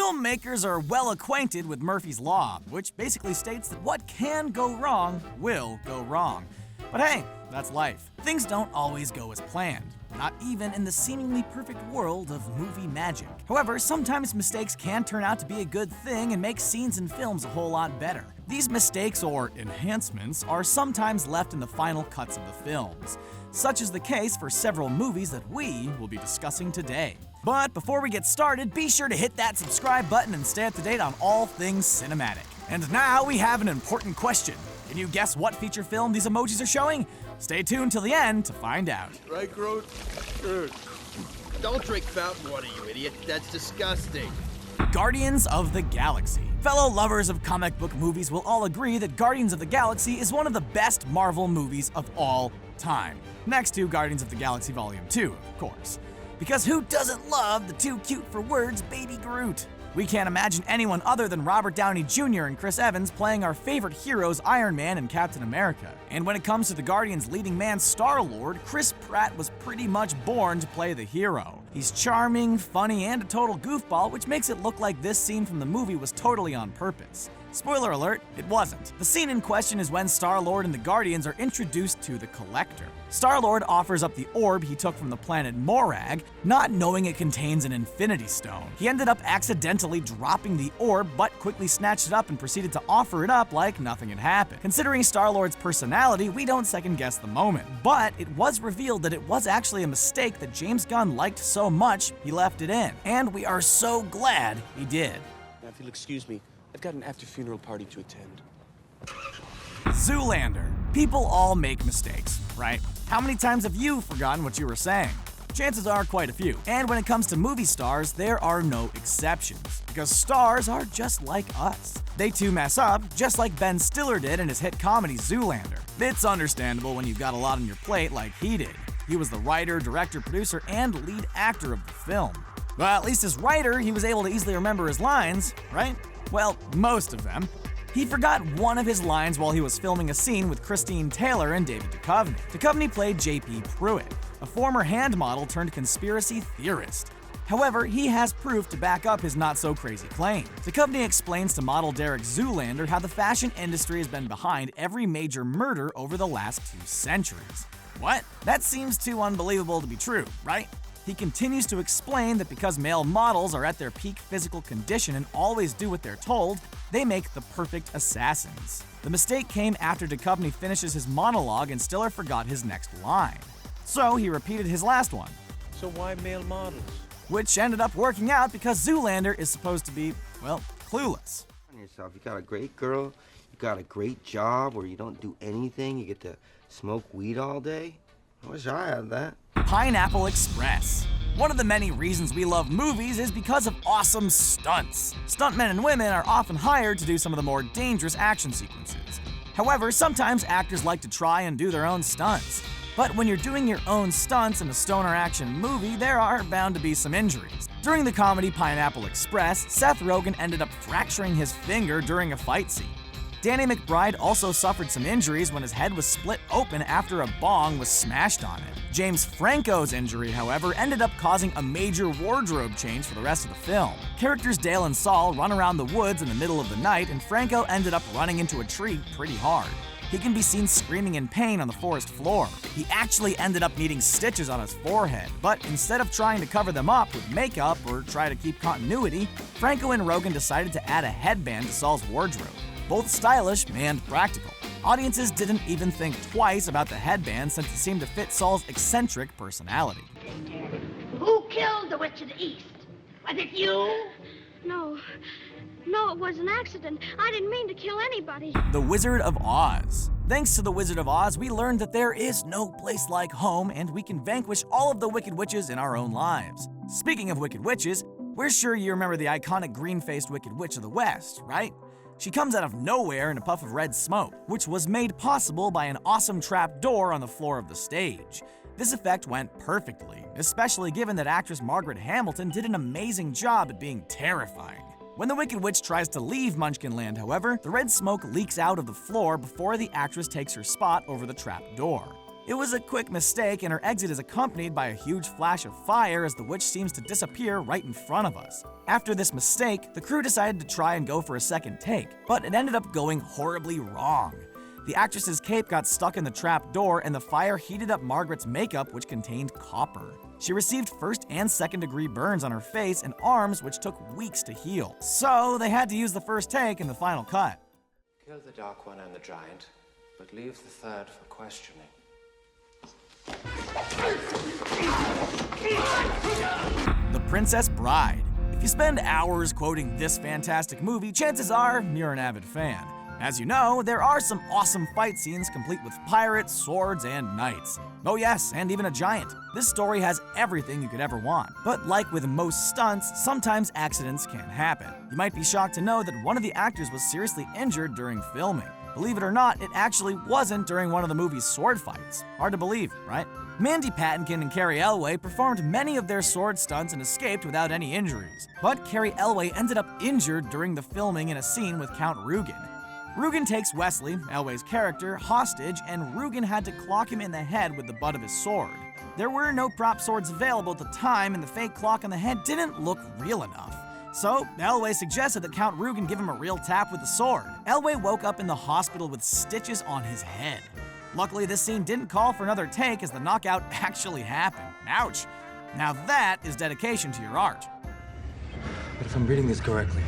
Filmmakers are well acquainted with Murphy's Law, which basically states that what can go wrong will go wrong. But hey, that's life. Things don't always go as planned, not even in the seemingly perfect world of movie magic. However, sometimes mistakes can turn out to be a good thing and make scenes and films a whole lot better. These mistakes, or enhancements, are sometimes left in the final cuts of the films. Such is the case for several movies that we will be discussing today. But before we get started, be sure to hit that subscribe button and stay up to date on all things cinematic. And now we have an important question. Can you guess what feature film these emojis are showing? Stay tuned till the end to find out. Right, Groot? Don't drink fountain water, you idiot. That's disgusting. Guardians of the Galaxy. Fellow lovers of comic book movies will all agree that Guardians of the Galaxy is one of the best Marvel movies of all time. Next to Guardians of the Galaxy Volume 2, of course. Because who doesn't love the too cute for words Baby Groot? We can't imagine anyone other than Robert Downey Jr. and Chris Evans playing our favorite heroes Iron Man and Captain America. And when it comes to the Guardians' leading man Star-Lord, Chris Pratt was pretty much born to play the hero. He's charming, funny, and a total goofball, which makes it look like this scene from the movie was totally on purpose. Spoiler alert, it wasn't. The scene in question is when Star-Lord and the Guardians are introduced to the Collector. Star-Lord offers up the orb he took from the planet Morag, not knowing it contains an Infinity Stone. He ended up accidentally dropping the orb, but quickly snatched it up and proceeded to offer it up like nothing had happened. Considering Star-Lord's personality, we don't second-guess the moment. But it was revealed that it was actually a mistake that James Gunn liked so much, he left it in. And we are so glad he did. Now, if you'll excuse me, I've got an after-funeral party to attend. ZOOLANDER. People all make mistakes, right? How many times have you forgotten what you were saying? Chances are quite a few. And when it comes to movie stars, there are no exceptions. Because stars are just like us. They too mess up, just like Ben Stiller did in his hit comedy ZOOLANDER. It's understandable when you've got a lot on your plate like he did. He was the writer, director, producer, and lead actor of the film. Well, at least as writer, he was able to easily remember his lines, right? Well, most of them. He forgot one of his lines while he was filming a scene with Christine Taylor and David Duchovny. Duchovny played J.P. Pruitt, a former hand model turned conspiracy theorist. However, he has proof to back up his not-so-crazy claim. Duchovny explains to model Derek Zoolander how the fashion industry has been behind every major murder over the last 2 centuries. What? That seems too unbelievable to be true, right? He continues to explain that because male models are at their peak physical condition and always do what they're told, they make the perfect assassins. The mistake came after Duchovny finishes his monologue and Stiller forgot his next line. So he repeated his last one. So why male models? Which ended up working out because Zoolander is supposed to be, well, clueless. On yourself. You got a great girl, you got a great job where you don't do anything, you get to smoke weed all day. I wish I had that. Pineapple Express. One of the many reasons we love movies is because of awesome stunts. Stuntmen and women are often hired to do some of the more dangerous action sequences. However, sometimes actors like to try and do their own stunts. But when you're doing your own stunts in a stoner action movie, there are bound to be some injuries. During the comedy Pineapple Express, Seth Rogen ended up fracturing his finger during a fight scene. Danny McBride also suffered some injuries when his head was split open after a bong was smashed on it. James Franco's injury, however, ended up causing a major wardrobe change for the rest of the film. Characters Dale and Saul run around the woods in the middle of the night, and Franco ended up running into a tree pretty hard. He can be seen screaming in pain on the forest floor. He actually ended up needing stitches on his forehead, but instead of trying to cover them up with makeup or try to keep continuity, Franco and Rogen decided to add a headband to Saul's wardrobe. Both stylish and practical. Audiences didn't even think twice about the headband since it seemed to fit Saul's eccentric personality. Who killed the Witch of the East? Was it you? No, it was an accident. I didn't mean to kill anybody. The Wizard of Oz. Thanks to the Wizard of Oz, we learned that there is no place like home, and we can vanquish all of the wicked witches in our own lives. Speaking of wicked witches, we're sure you remember the iconic green-faced Wicked Witch of the West, right? She comes out of nowhere in a puff of red smoke, which was made possible by an awesome trap door on the floor of the stage. This effect went perfectly, especially given that actress Margaret Hamilton did an amazing job at being terrifying. When the Wicked Witch tries to leave Munchkinland, however, the red smoke leaks out of the floor before the actress takes her spot over the trap door. It was a quick mistake, and her exit is accompanied by a huge flash of fire as the witch seems to disappear right in front of us. After this mistake, the crew decided to try and go for a second take, but it ended up going horribly wrong. The actress's cape got stuck in the trap door, and the fire heated up Margaret's makeup, which contained copper. She received first and second-degree burns on her face and arms, which took weeks to heal. So they had to use the first take in the final cut. Kill the dark one and the giant, but leave the third for questioning. The Princess Bride. If you spend hours quoting this fantastic movie, chances are you're an avid fan. As you know, there are some awesome fight scenes complete with pirates, swords, and knights. Oh yes, and even a giant. This story has everything you could ever want. But like with most stunts, sometimes accidents can happen. You might be shocked to know that one of the actors was seriously injured during filming. Believe it or not, it actually wasn't during one of the movie's sword fights. Hard to believe, right? Mandy Patinkin and Carrie Elway performed many of their sword stunts and escaped without any injuries. But Carrie Elway ended up injured during the filming in a scene with Count Rugen. Rugen takes Wesley, Elway's character, hostage, and Rugen had to clock him in the head with the butt of his sword. There were no prop swords available at the time, and the fake clock on the head didn't look real enough. So, Elway suggested that Count Rugen give him a real tap with the sword. Elway woke up in the hospital with stitches on his head. Luckily, this scene didn't call for another take as the knockout actually happened. Ouch. Now that is dedication to your art. But if I'm reading this correctly,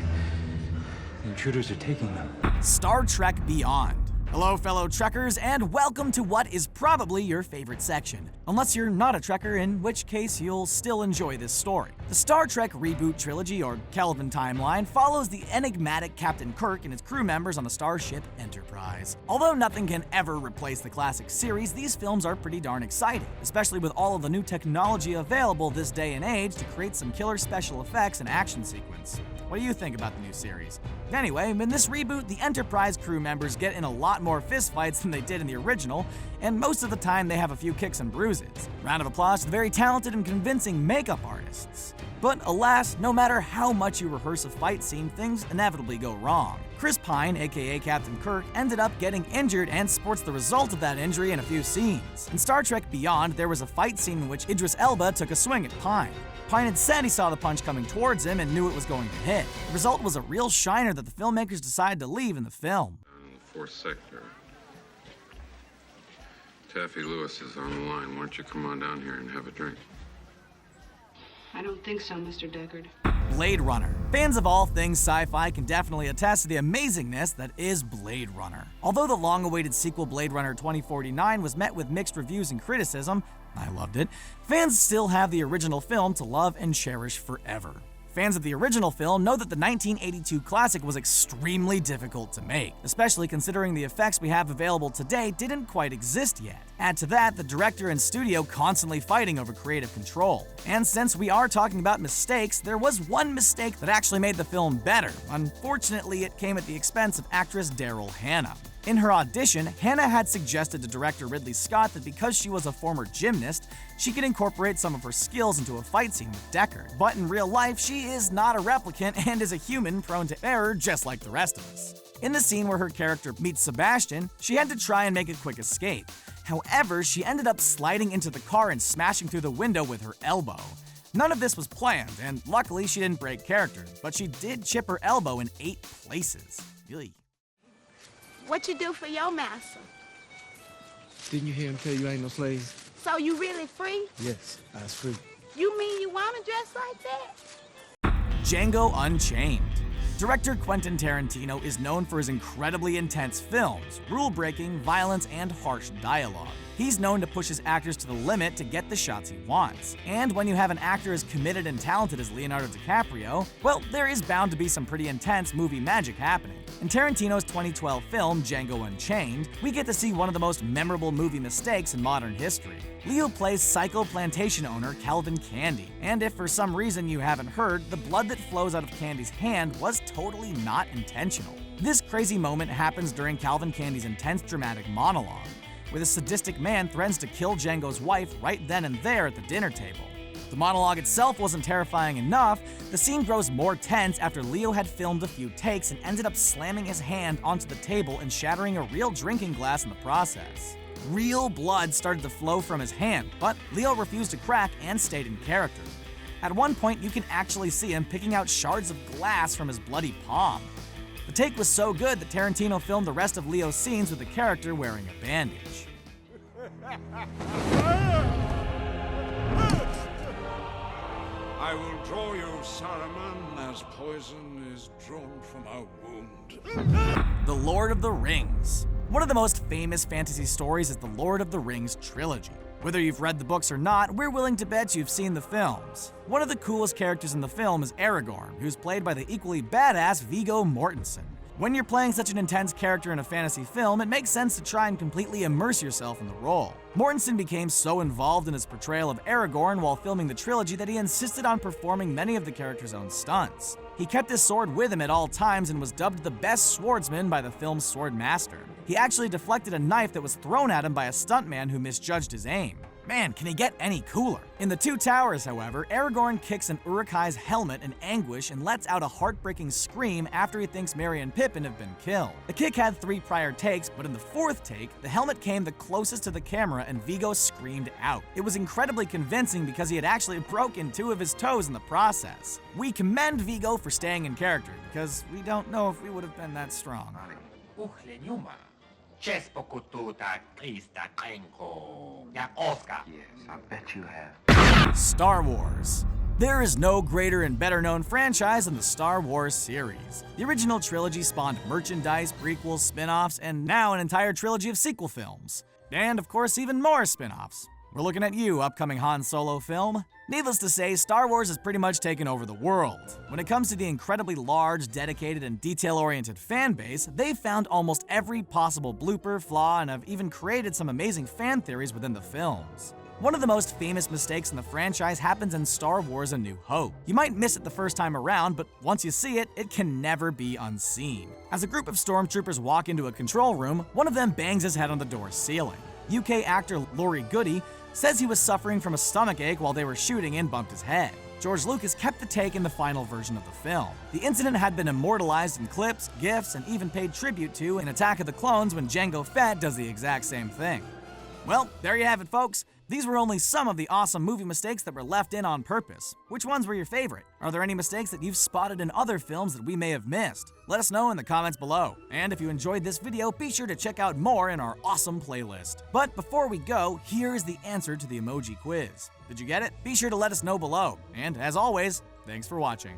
the intruders are taking them. Star Trek Beyond. Hello, fellow Trekkers, and welcome to what is probably your favorite section. Unless you're not a Trekker, in which case you'll still enjoy this story. The Star Trek reboot trilogy, or Kelvin timeline, follows the enigmatic Captain Kirk and his crew members on the starship Enterprise. Although nothing can ever replace the classic series, these films are pretty darn exciting, especially with all of the new technology available this day and age to create some killer special effects and action sequence. What do you think about the new series? Anyway, in this reboot, the Enterprise crew members get in a lot more fistfights than they did in the original, and most of the time they have a few kicks and bruises. Round of applause to the very talented and convincing makeup artists. But alas, no matter how much you rehearse a fight scene, things inevitably go wrong. Chris Pine, aka Captain Kirk, ended up getting injured and sports the result of that injury in a few scenes. In Star Trek Beyond, there was a fight scene in which Idris Elba took a swing at Pine. Pine had said he saw the punch coming towards him and knew it was going to hit. The result was a real shiner that the filmmakers decided to leave in the film. In the fourth sector. Taffy Lewis is on the line. Why don't you come on down here and have a drink? I don't think so, Mr. Deckard. Blade Runner. Fans of all things sci-fi can definitely attest to the amazingness that is Blade Runner. Although the long-awaited sequel Blade Runner 2049 was met with mixed reviews and criticism, I loved it, fans still have the original film to love and cherish forever. Fans of the original film know that the 1982 classic was extremely difficult to make, especially considering the effects we have available today didn't quite exist yet. Add to that the director and studio constantly fighting over creative control. And since we are talking about mistakes, there was one mistake that actually made the film better. Unfortunately, it came at the expense of actress Daryl Hannah. In her audition, Hannah had suggested to director Ridley Scott that because she was a former gymnast, she could incorporate some of her skills into a fight scene with Deckard. But in real life, she is not a replicant and is a human prone to error just like the rest of us. In the scene where her character meets Sebastian, she had to try and make a quick escape. However, she ended up sliding into the car and smashing through the window with her elbow. None of this was planned, and luckily she didn't break character, but she did chip her elbow in 8 places. Really? What you do for your master? Didn't you hear him tell you ain't no slaves? So you really free? Yes, I was free. You mean you wanna dress like that? Django Unchained. Director Quentin Tarantino is known for his incredibly intense films, rule-breaking, violence, and harsh dialogue. He's known to push his actors to the limit to get the shots he wants. And when you have an actor as committed and talented as Leonardo DiCaprio, well, there is bound to be some pretty intense movie magic happening. In Tarantino's 2012 film, Django Unchained, we get to see one of the most memorable movie mistakes in modern history. Leo plays psycho plantation owner Calvin Candy, and if for some reason you haven't heard, the blood that flows out of Candy's hand was totally not intentional. This crazy moment happens during Calvin Candy's intense dramatic monologue, where the sadistic man threatens to kill Django's wife right then and there at the dinner table. The monologue itself wasn't terrifying enough, the scene grows more tense after Leo had filmed a few takes and ended up slamming his hand onto the table and shattering a real drinking glass in the process. Real blood started to flow from his hand, but Leo refused to crack and stayed in character. At one point, you can actually see him picking out shards of glass from his bloody palm. The take was so good that Tarantino filmed the rest of Leo's scenes with the character wearing a bandage. I will draw you, Saruman, as poison is drawn from a wound. The Lord of the Rings. One of the most famous fantasy stories is the Lord of the Rings trilogy. Whether you've read the books or not, we're willing to bet you've seen the films. One of the coolest characters in the film is Aragorn, who's played by the equally badass Viggo Mortensen. When you're playing such an intense character in a fantasy film, it makes sense to try and completely immerse yourself in the role. Mortensen became so involved in his portrayal of Aragorn while filming the trilogy that he insisted on performing many of the character's own stunts. He kept his sword with him at all times and was dubbed the best swordsman by the film's sword master. He actually deflected a knife that was thrown at him by a stuntman who misjudged his aim. Man, can he get any cooler? In The Two Towers, however, Aragorn kicks an Uruk-hai's helmet in anguish and lets out a heartbreaking scream after he thinks Merry and Pippin have been killed. The kick had 3 prior takes, but in the 4th take, the helmet came the closest to the camera and Viggo screamed out. It was incredibly convincing because he had actually broken 2 of his toes in the process. We commend Viggo for staying in character, because we don't know if we would have been that strong. Yes, I bet you have. Star Wars. There is no greater and better known franchise than the Star Wars series. The original trilogy spawned merchandise, prequels, spin-offs, and now an entire trilogy of sequel films. And of course, even more spin-offs. We're looking at you, upcoming Han Solo film. Needless to say, Star Wars has pretty much taken over the world. When it comes to the incredibly large, dedicated, and detail-oriented fan base, they've found almost every possible blooper, flaw, and have even created some amazing fan theories within the films. One of the most famous mistakes in the franchise happens in Star Wars: A New Hope. You might miss it the first time around, but once you see it, it can never be unseen. As a group of stormtroopers walk into a control room, one of them bangs his head on the door ceiling. UK actor Laurie Goody says he was suffering from a stomachache while they were shooting and bumped his head. George Lucas kept the take in the final version of the film. The incident had been immortalized in clips, GIFs, and even paid tribute to in Attack of the Clones when Django Fett does the exact same thing. Well, there you have it, folks. These were only some of the awesome movie mistakes that were left in on purpose. Which ones were your favorite? Are there any mistakes that you've spotted in other films that we may have missed? Let us know in the comments below. And if you enjoyed this video, be sure to check out more in our awesome playlist. But before we go, here is the answer to the emoji quiz. Did you get it? Be sure to let us know below. And as always, thanks for watching.